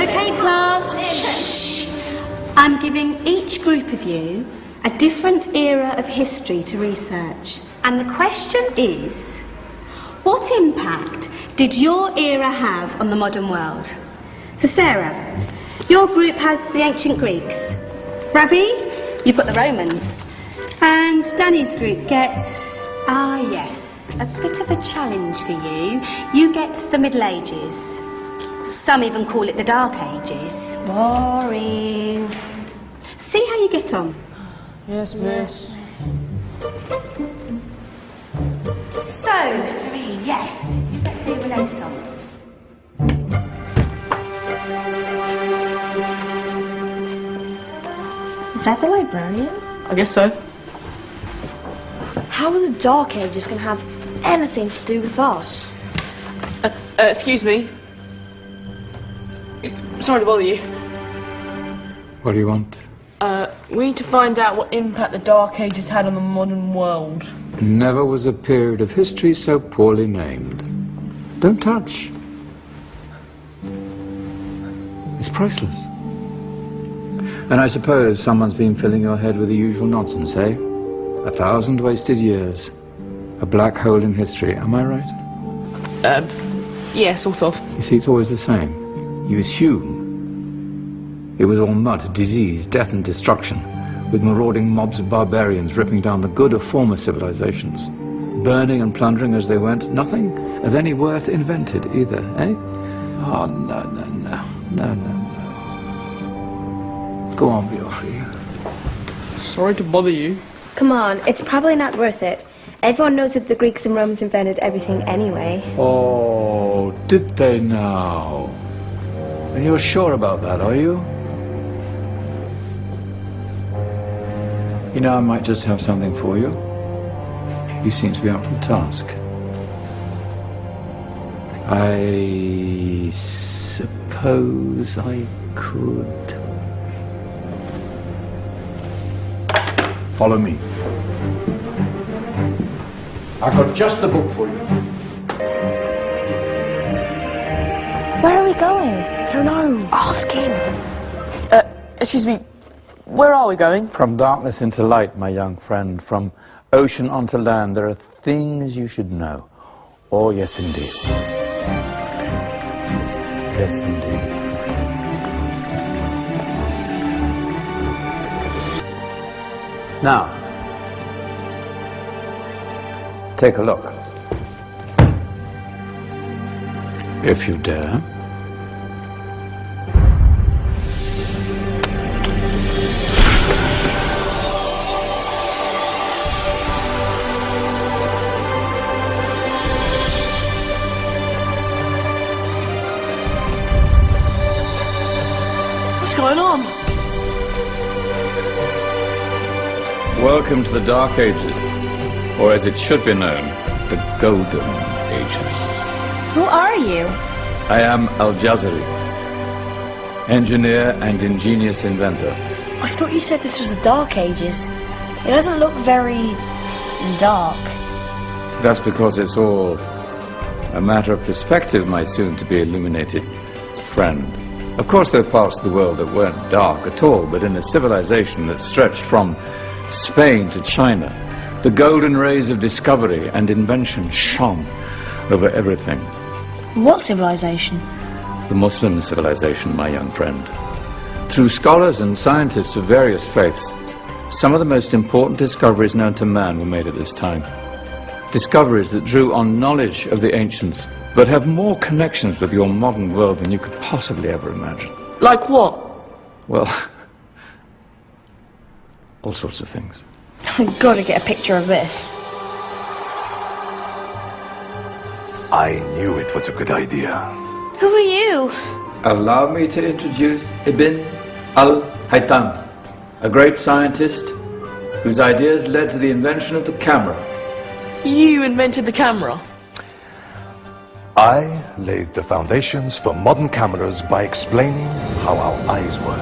Okay, class. Shh. I'm giving each group of you a different era of history to research. And the question is, what impact did your era have on the modern world? So Sarah, your group has the ancient Greeks. Ravi, you've got the Romans. And Danny's group gets, yes, a bit of a challenge for you. You get the Middle Ages. Some even call it the Dark Ages. Boring. See how you get on. Yes, miss. So, Serene, yes, you get the Renaissance. Is that the librarian? I guess so. How are the Dark Ages going to have anything to do with us? Excuse me. Sorry to bother you. What do you want? We need to find out what impact the Dark Ages had on the modern world. Never was a period of history so poorly named. Don't touch. It's priceless. And I suppose someone's been filling your head with the usual nonsense, eh? 1,000 wasted years. A black hole in history, am I right? Yeah, sort of. You see, it's always the same. You assume it was all mud, disease, death and destruction, with marauding mobs of barbarians ripping down the good of former civilizations, burning and plundering as they went. Nothing of any worth invented either, eh? Oh, no. Go on, be off you. Sorry to bother you. Come on, it's probably not worth it. Everyone knows that the Greeks and Romans invented everything anyway. Oh, did they now? And you're sure about that, are you? You know, I might just have something for you. You seem to be up for the task. I suppose I could. Follow me. I've got just the book for you. Where are we going? I don't know. Ask him. Excuse me. Where are we going? From darkness into light, my young friend. From ocean onto land. There are things you should know. Oh, yes, indeed. Yes, indeed. Now, take a look. If you dare. What's going on? Welcome to the Dark Ages, or as it should be known, the Golden Ages. Who are you? I am Al-Jazari, engineer and ingenious inventor. I thought you said this was the Dark Ages. It doesn't look very dark. That's because it's all a matter of perspective, my soon-to-be illuminated friend. Of course, there are parts of the world that weren't dark at all, but in a civilization that stretched from Spain to China, the golden rays of discovery and invention shone over everything. What civilization? The Muslim civilization, my young friend. Through scholars and scientists of various faiths, some of the most important discoveries known to man were made at this time. Discoveries that drew on knowledge of the ancients, but have more connections with your modern world than you could possibly ever imagine. Like what? Well, all sorts of things. I've got to get a picture of this. I knew it was a good idea. Who are you? Allow me to introduce Ibn al-Haytham, a great scientist whose ideas led to the invention of the camera. You invented the camera? I laid the foundations for modern cameras by explaining how our eyes work.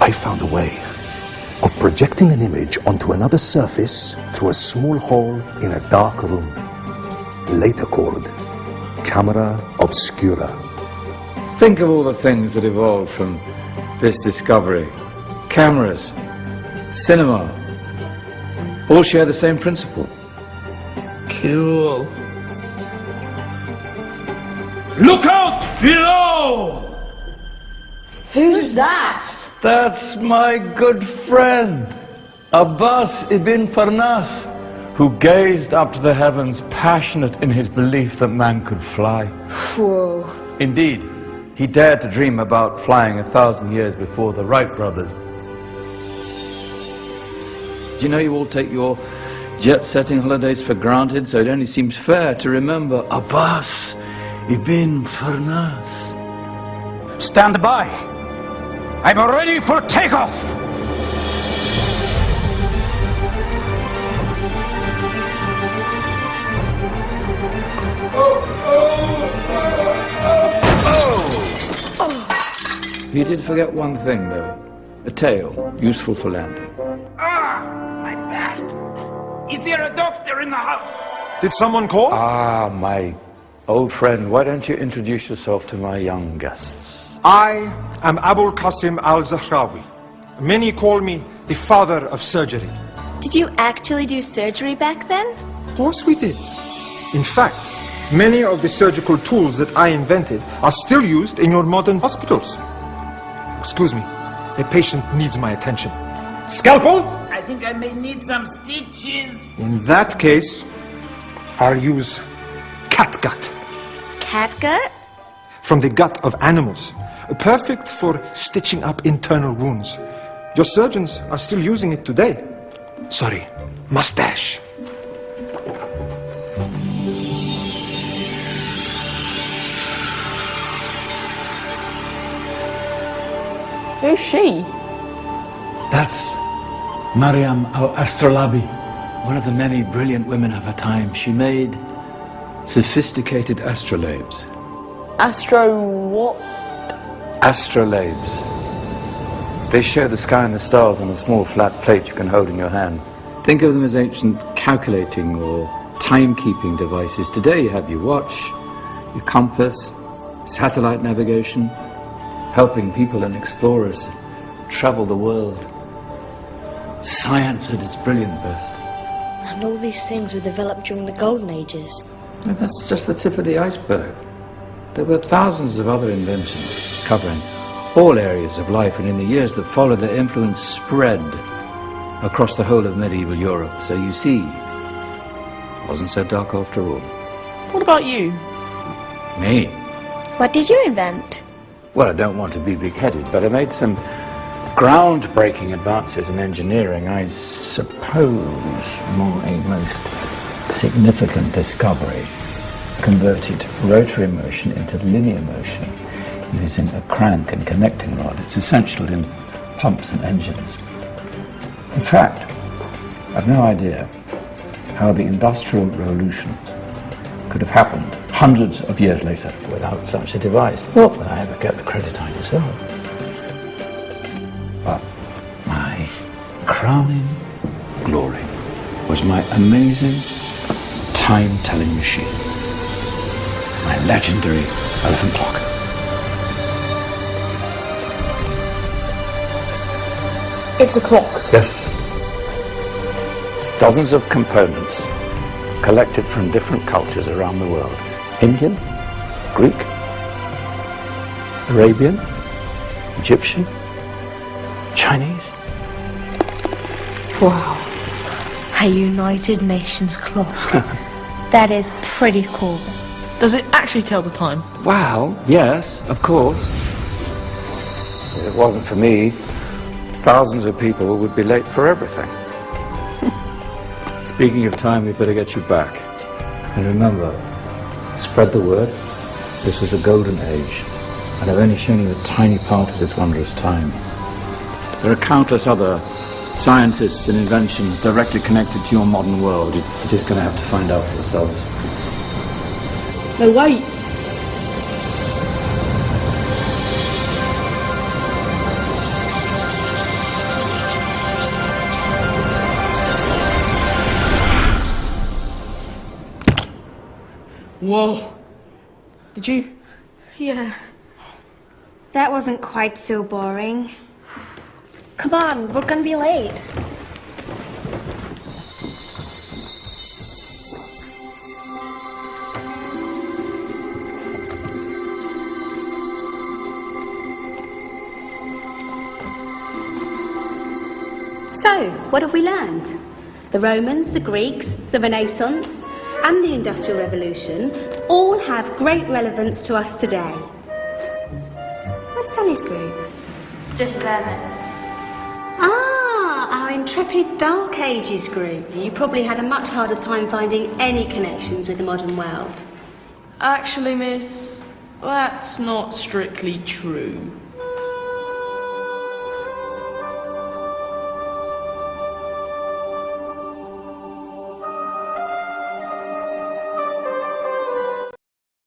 I found a way of projecting an image onto another surface through a small hole in a dark room, later called camera obscura. Think of all the things that evolved from this discovery. Cameras, cinema, all share the same principle. Cool. Look out below! Who's that? That's my good friend, Abbas ibn Farnas, who gazed up to the heavens, passionate in his belief that man could fly. Whoa. Indeed, he dared to dream about flying 1,000 years before the Wright brothers. Do you know you all take your jet-setting holidays for granted, so it only seems fair to remember Abbas ibn Farnas. Stand by. I'm ready for takeoff. You did forget one thing, though. A tail, useful for landing. My back. Is there a doctor in the house? Did someone call? Ah, my old friend, why don't you introduce yourself to my young guests? I am Abul Qasim al-Zahrawi. Many call me the father of surgery. Did you actually do surgery back then? Of course we did. In fact, many of the surgical tools that I invented are still used in your modern hospitals. Excuse me, a patient needs my attention. Scalpel? I think I may need some stitches. In that case, I'll use catgut. Catgut? From the gut of animals. Perfect for stitching up internal wounds. Your surgeons are still using it today. Sorry, mustache. Who's she? That's Maryam al-Astrolabi, one of the many brilliant women of her time. She made sophisticated astrolabes. Astro what? Astrolabes. They show the sky and the stars on a small flat plate you can hold in your hand. Think of them as ancient calculating or timekeeping devices. Today you have your watch, your compass, satellite navigation, helping people and explorers travel the world. Science at its brilliant best. And all these things were developed during the Golden Ages. And that's just the tip of the iceberg. There were thousands of other inventions covering all areas of life, and in the years that followed, their influence spread across the whole of medieval Europe. So you see, it wasn't so dark after all. What about you? Me? What did you invent? Well, I don't want to be big-headed, but I made some groundbreaking advances in engineering. I suppose my most significant discovery converted rotary motion into linear motion using a crank and connecting rod. It's essential in pumps and engines. In fact, I've no idea how the Industrial Revolution could have happened hundreds of years later without such a device. Not that I ever get the credit I deserve. But my crowning glory was my amazing time-telling machine. My legendary elephant clock. It's a clock. Yes. Dozens of components collected from different cultures around the world. Indian, Greek, Arabian, Egyptian, Chinese. Wow. A United Nations clock. That is pretty cool. Does it actually tell the time? Well, yes, of course. If it wasn't for me, thousands of people would be late for everything. Speaking of time, we better get you back. And remember, spread the word. This was a golden age, and I've only shown you a tiny part of this wondrous time. There are countless other scientists and inventions directly connected to your modern world. You're just going to have to find out for yourselves. No, wait. Whoa. Did you? Yeah. That wasn't quite so boring. Come on, we're gonna be late. So, what have we learned? The Romans, the Greeks, the Renaissance, and the Industrial Revolution all have great relevance to us today. Where's Danny's group? Just there, miss. Ah, our intrepid Dark Ages group. You probably had a much harder time finding any connections with the modern world. Actually, miss, that's not strictly true.